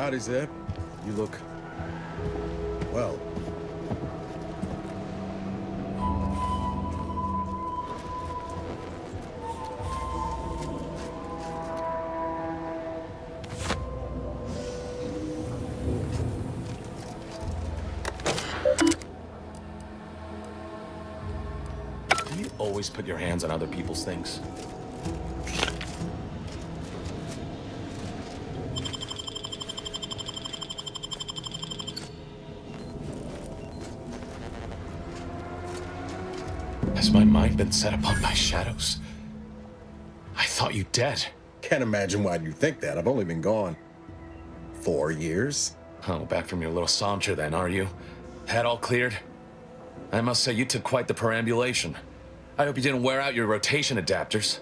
Howdy, Zeb. You look... well. Do you always put your hands on other people's things? Has my mind been set upon by shadows? I thought you dead. Can't imagine why you think that. I've only been gone 4 years. Oh, back from your little saunter then, are you? Head all cleared? I must say you took quite the perambulation. I hope you didn't wear out your rotation adapters.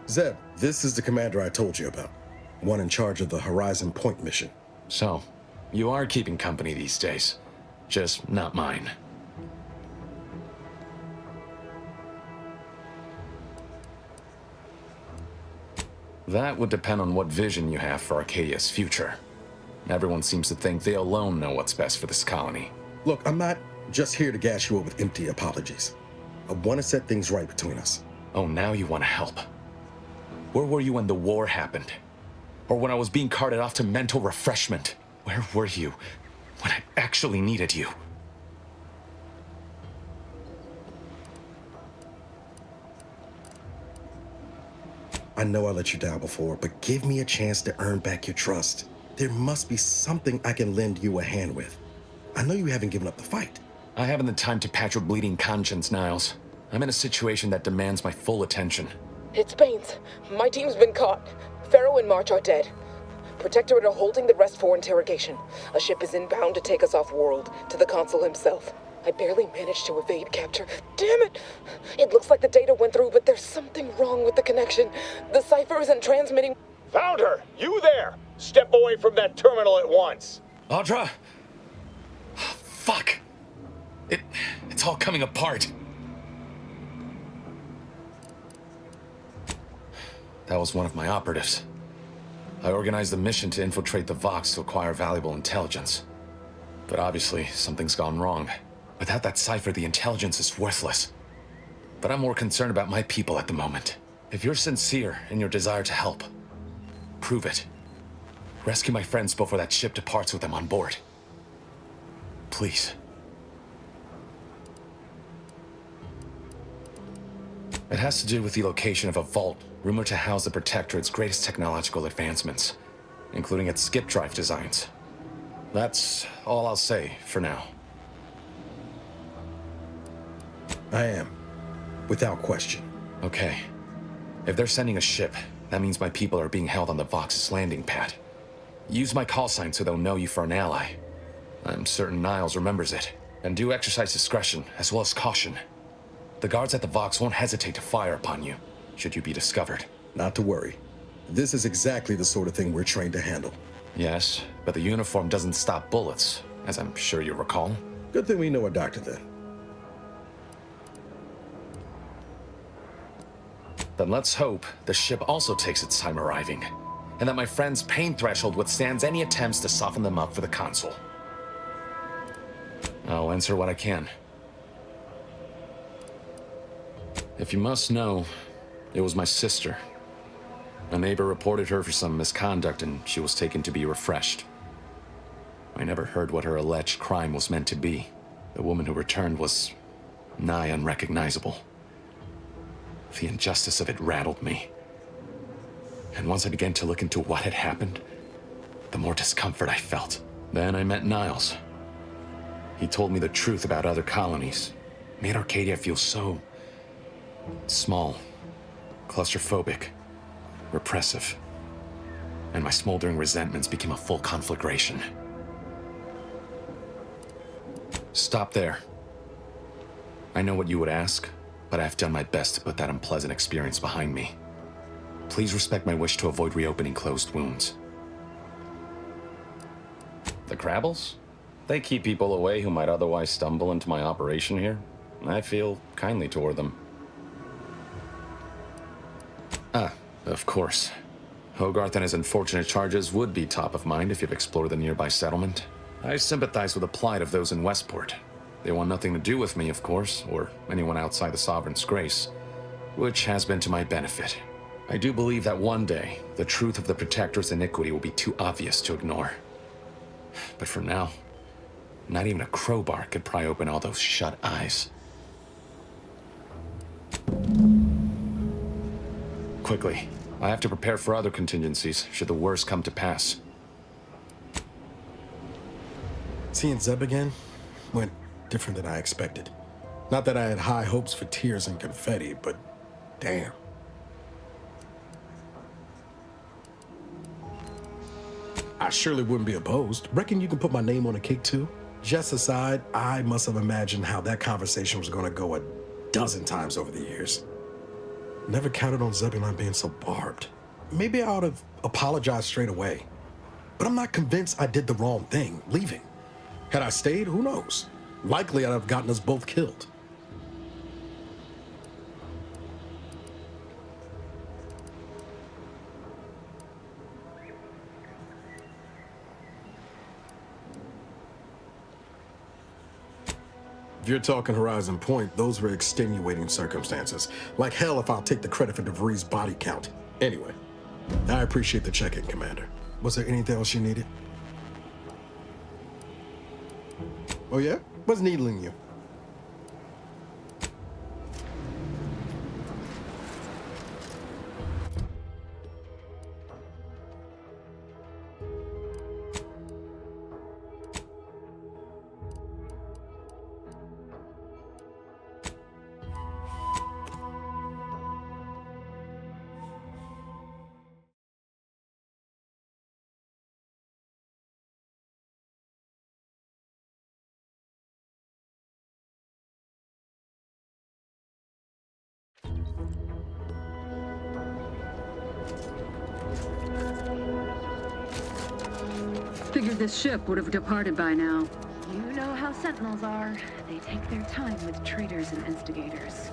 Zeb, this is the commander I told you about. One in charge of the Horizon Point mission. So, you are keeping company these days. Just not mine. That would depend on what vision you have for Arcadia's future. Everyone seems to think they alone know what's best for this colony. Look, I'm not just here to gas you up with empty apologies. I want to set things right between us. Oh, now you want to help. Where were you when the war happened? Or when I was being carted off to mental refreshment? Where were you when I actually needed you? I know I let you down before, but give me a chance to earn back your trust. There must be something I can lend you a hand with. I know you haven't given up the fight. I haven't the time to patch your bleeding conscience, Niles. I'm in a situation that demands my full attention. It's Baines. My team's been caught. Pharaoh and March are dead. Protectorate are holding the rest for interrogation. A ship is inbound to take us off-world, to the consul himself. I barely managed to evade capture. Damn it! It looks like the data went through, but there's something wrong with the connection. The cipher isn't transmitting. Found her! You there! Step away from that terminal at once! Audra? Fuck! It's all coming apart. That was one of my operatives. I organized a mission to infiltrate the Vox to acquire valuable intelligence. But obviously, something's gone wrong. Without that cipher, the intelligence is worthless. But I'm more concerned about my people at the moment. If you're sincere in your desire to help, prove it. Rescue my friends before that ship departs with them on board. Please. It has to do with the location of a vault rumored to house the Protectorate's greatest technological advancements, including its skip drive designs. That's all I'll say for now. I am, without question. Okay. If they're sending a ship, that means my people are being held on the Vox's landing pad. Use my call sign so they'll know you for an ally. I'm certain Niles remembers it. And do exercise discretion, as well as caution. The guards at the Vox won't hesitate to fire upon you, should you be discovered. Not to worry. This is exactly the sort of thing we're trained to handle. Yes, but the uniform doesn't stop bullets, as I'm sure you recall. Good thing we know a doctor then. Then let's hope the ship also takes its time arriving, and that my friend's pain threshold withstands any attempts to soften them up for the consul. I'll answer what I can. If you must know, it was my sister. A neighbor reported her for some misconduct, and she was taken to be refreshed. I never heard what her alleged crime was meant to be. The woman who returned was nigh unrecognizable. The injustice of it rattled me. And once I began to look into what had happened, the more discomfort I felt. Then I met Niles. He told me the truth about other colonies. Made Arcadia feel so small, claustrophobic, repressive. And my smoldering resentments became a full conflagration. Stop there. I know what you would ask, but I've done my best to put that unpleasant experience behind me. Please respect my wish to avoid reopening closed wounds. The Crabbles? They keep people away who might otherwise stumble into my operation here. I feel kindly toward them. Ah, of course. Hogarth and his unfortunate charges would be top of mind if you've explored the nearby settlement. I sympathize with the plight of those in Westport. They want nothing to do with me, of course, or anyone outside the Sovereign's grace, which has been to my benefit. I do believe that one day, the truth of the Protector's iniquity will be too obvious to ignore. But for now, not even a crowbar could pry open all those shut eyes. Quickly, I have to prepare for other contingencies, should the worst come to pass. Seeing Zeb again went different than I expected. Not that I had high hopes for tears and confetti, but damn. I surely wouldn't be opposed. Reckon you can put my name on a cake too? Just aside, I must have imagined how that conversation was going to go a dozen times over the years. Never counted on Zebulon being so barbed. Maybe I ought to apologize straight away. But I'm not convinced I did the wrong thing, leaving. Had I stayed, who knows? Likely I'd have gotten us both killed. If you're talking Horizon Point, those were extenuating circumstances. Like hell if I'll take the credit for DeVries' body count. Anyway, I appreciate the check-in, Commander. Was there anything else you needed? Oh yeah? What's needling you? Figured this ship would have departed by now. You know how Sentinels are. They take their time with traitors and instigators.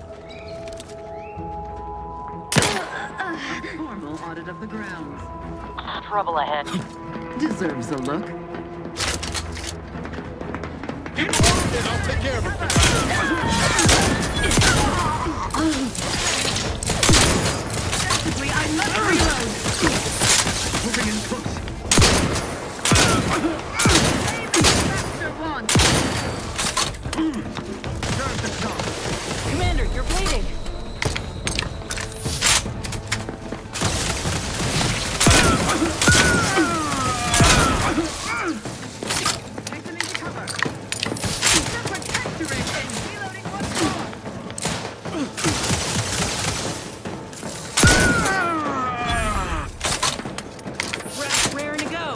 A formal audit of the grounds. Trouble ahead. Deserves a look. I'll take care of it. Technically, I must reload. Moving in close. Commander, you're bleeding. Take them into cover. The protectorate and reloading once more. Raring to go.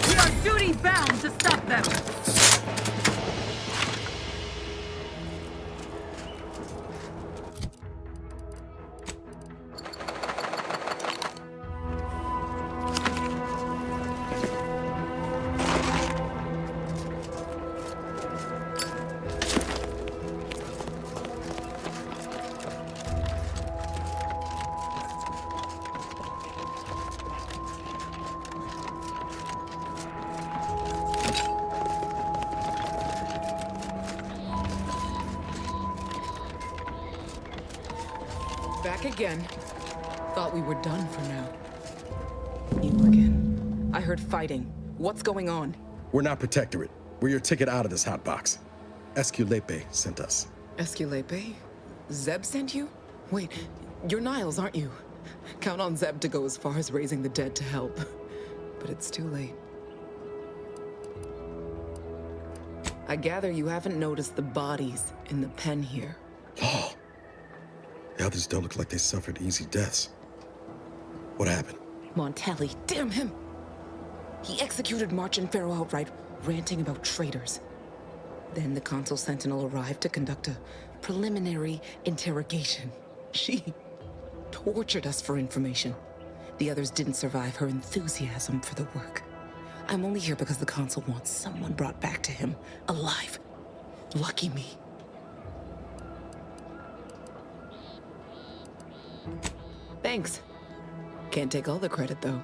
We are duty bound to stop them. Back again. Thought we were done for now. You again. I heard fighting. What's going on? We're not Protectorate. We're your ticket out of this hotbox. Esculepe sent us. Esculepe? Zeb sent you? Wait, you're Niles, aren't you? Count on Zeb to go as far as raising the dead to help. But it's too late. I gather you haven't noticed the bodies in the pen here. Oh. The others don't look like they suffered easy deaths. What happened? Montelli, damn him! He executed March and Pharaoh outright, ranting about traitors. Then the Consul Sentinel arrived to conduct a preliminary interrogation. She tortured us for information. The others didn't survive her enthusiasm for the work. I'm only here because the Consul wants someone brought back to him, alive. Lucky me. Thanks. Can't take all the credit, though.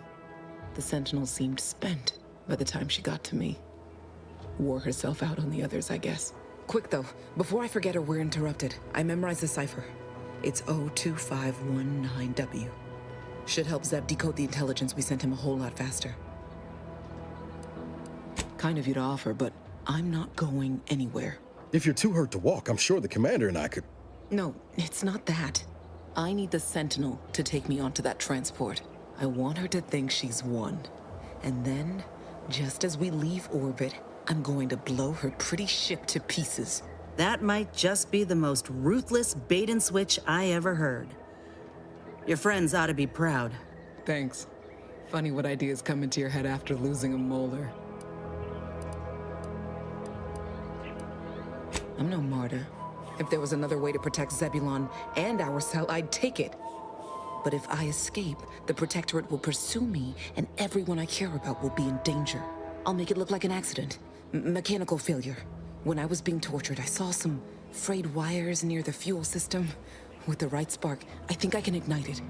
The Sentinel seemed spent by the time she got to me. Wore herself out on the others, I guess. Quick, though, before I forget or we're interrupted, I memorized the cipher. It's O2519W. Should help Zeb decode the intelligence we sent him a whole lot faster. Kind of you to offer, but I'm not going anywhere. If you're too hurt to walk, I'm sure the commander and I could... No, it's not that. I need the Sentinel to take me onto that transport. I want her to think she's won. And then, just as we leave orbit, I'm going to blow her pretty ship to pieces. That might just be the most ruthless bait and switch I ever heard. Your friends ought to be proud. Thanks. Funny what ideas come into your head after losing a molar. I'm no martyr. If there was another way to protect Zebulon and our cell, I'd take it. But if I escape, the Protectorate will pursue me, and everyone I care about will be in danger. I'll make it look like an accident. Mechanical failure. When I was being tortured, I saw some frayed wires near the fuel system. With the right spark, I think I can ignite it.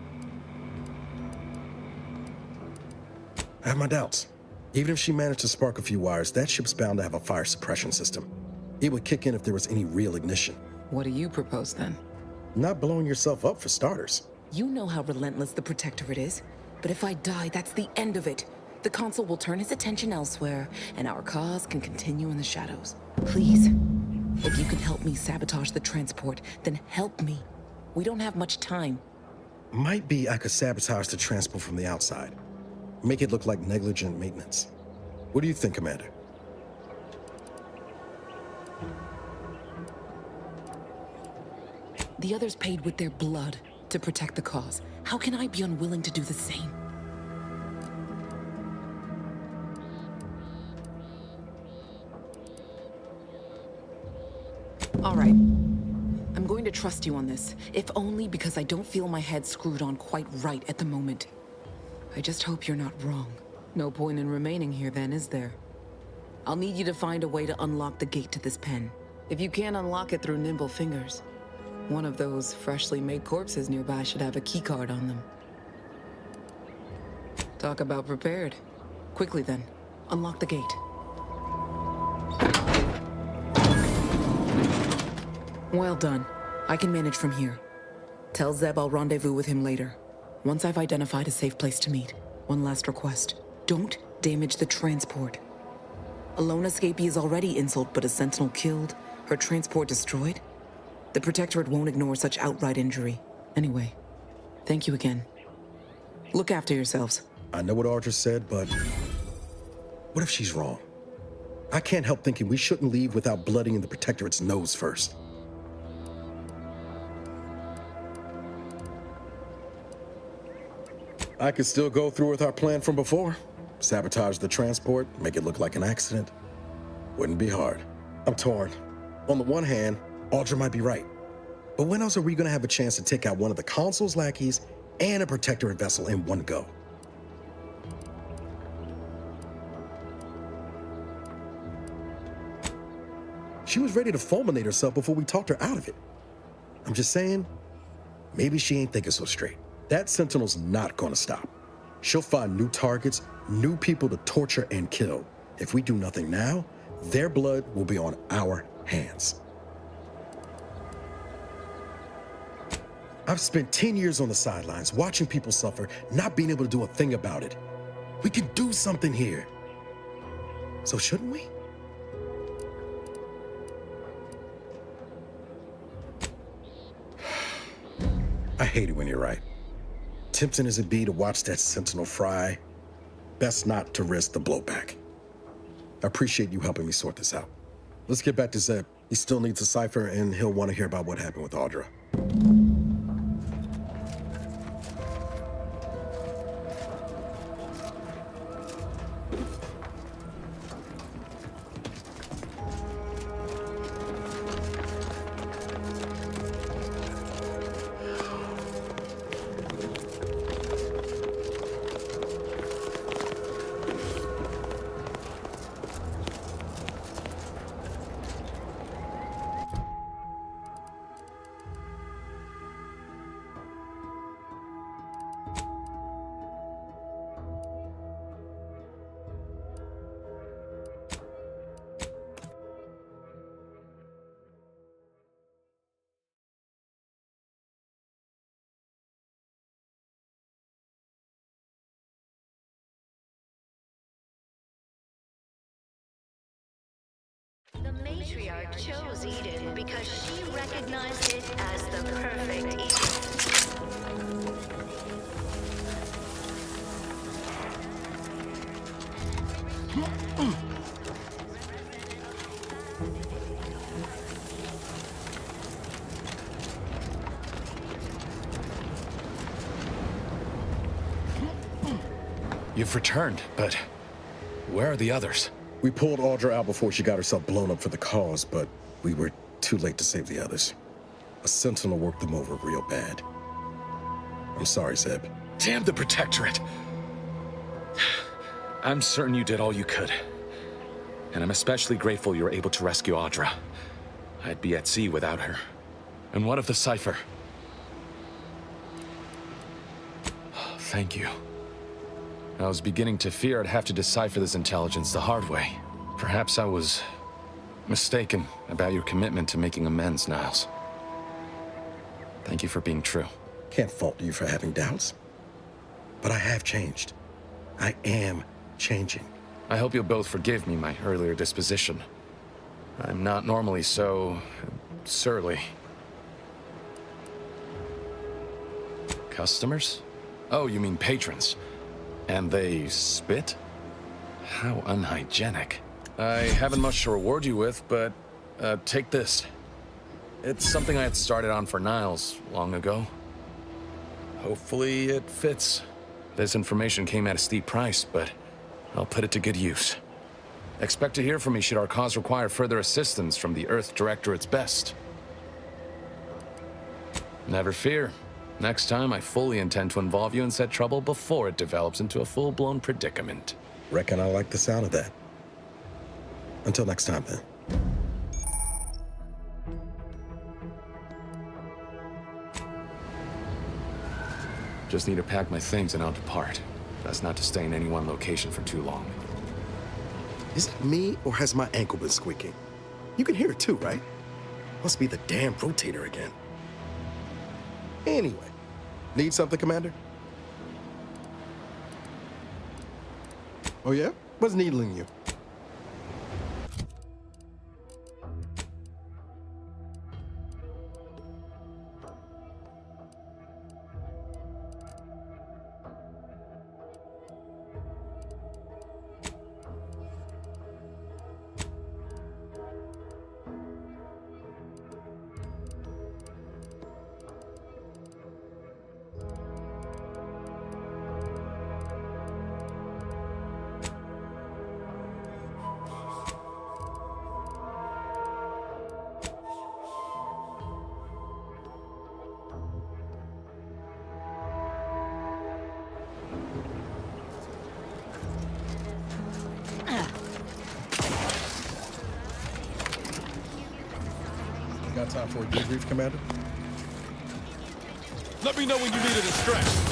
I have my doubts. Even if she managed to spark a few wires, that ship's bound to have a fire suppression system. It would kick in if there was any real ignition. What do you propose, then? Not blowing yourself up, for starters. You know how relentless the Protectorate is. But if I die, that's the end of it. The Consul will turn his attention elsewhere, and our cause can continue in the shadows. Please, if you can help me sabotage the transport, then help me. We don't have much time. Might be I could sabotage the transport from the outside. Make it look like negligent maintenance. What do you think, Commander? The others paid with their blood to protect the cause. How can I be unwilling to do the same? All right. I'm going to trust you on this, if only because I don't feel my head screwed on quite right at the moment. I just hope you're not wrong. No point in remaining here then, is there? I'll need you to find a way to unlock the gate to this pen. If you can't unlock it through nimble fingers, one of those freshly made corpses nearby should have a keycard on them. Talk about prepared. Quickly then, unlock the gate. Well done. I can manage from here. Tell Zeb I'll rendezvous with him later. Once I've identified a safe place to meet. One last request. Don't damage the transport. A lone escapee is already insult, but a Sentinel killed, her transport destroyed? The Protectorate won't ignore such outright injury. Anyway, thank you again. Look after yourselves. I know what Audra said, but what if she's wrong? I can't help thinking we shouldn't leave without bloodying the Protectorate's nose first. I could still go through with our plan from before. Sabotage the transport, make it look like an accident. Wouldn't be hard. I'm torn. On the one hand, Audra might be right. But when else are we gonna have a chance to take out one of the Consul's lackeys and a Protectorate vessel in one go? She was ready to fulminate herself before we talked her out of it. I'm just saying, maybe she ain't thinking so straight. That Sentinel's not gonna stop. She'll find new targets, new people to torture and kill. If we do nothing now, their blood will be on our hands. I've spent 10 years on the sidelines, watching people suffer, not being able to do a thing about it. We can do something here. So shouldn't we? I hate it when you're right. Tempting as it be to watch that Sentinel fry, best not to risk the blowback. I appreciate you helping me sort this out. Let's get back to Zeb. He still needs a cipher, and he'll want to hear about what happened with Audra. The matriarch chose Eden because she recognized it as the perfect Eden. You've returned, but where are the others? We pulled Audra out before she got herself blown up for the cause, but we were too late to save the others. A sentinel worked them over real bad. I'm sorry, Zeb. Damn the Protectorate! I'm certain you did all you could. And I'm especially grateful you were able to rescue Audra. I'd be at sea without her. And what of the cipher? Thank you. I was beginning to fear I'd have to decipher this intelligence the hard way. Perhaps I was mistaken about your commitment to making amends, Niles. Thank you for being true. Can't fault you for having doubts. But I have changed. I am changing. I hope you'll both forgive me my earlier disposition. I'm not normally so surly. Customers? Oh, you mean patrons. And they spit? How unhygienic. I haven't much to reward you with, but take this. It's something I had started on for Niles long ago. Hopefully it fits. This information came at a steep price, but I'll put it to good use. Expect to hear from me should our cause require further assistance from the Earth Directorate's best. Never fear. Next time, I fully intend to involve you in said trouble before it develops into a full-blown predicament. Reckon I like the sound of that. Until next time, then. Just need to pack my things and I'll depart. Best not to stay in any one location for too long. Is it me, or has my ankle been squeaking? You can hear it too, right? Must be the damn rotator again. Anyway, need something, Commander? Oh yeah? What's needling you? Got time for a debrief, Commander? Let me know when you need a distraction.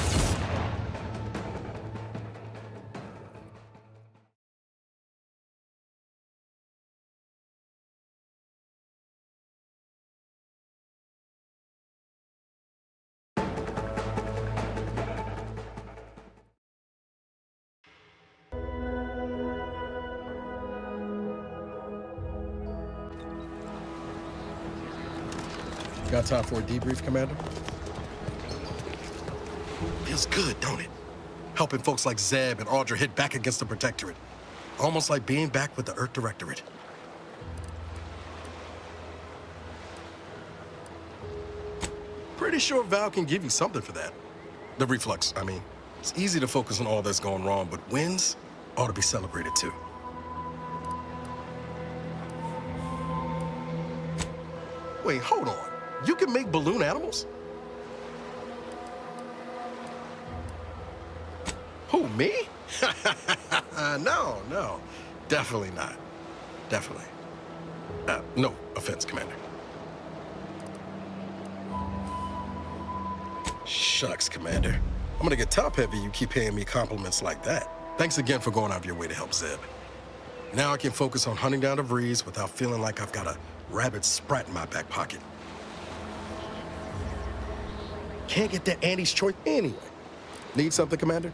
Got time for a debrief, Commander? Feels good, don't it? Helping folks like Zeb and Audra hit back against the Protectorate. Almost like being back with the Earth Directorate. Pretty sure Val can give you something for that. The reflux, I mean. It's easy to focus on all that's going wrong, but wins ought to be celebrated too. Wait, hold on. You can make balloon animals? Who, me? No. Definitely not. Definitely. No offense, Commander. Shucks, Commander. I'm gonna get top-heavy you keep paying me compliments like that. Thanks again for going out of your way to help Zeb. Now I can focus on hunting down the Vrees without feeling like I've got a rabid sprat in my back pocket. Can't get that Andy's choice anyway. Need something, Commander?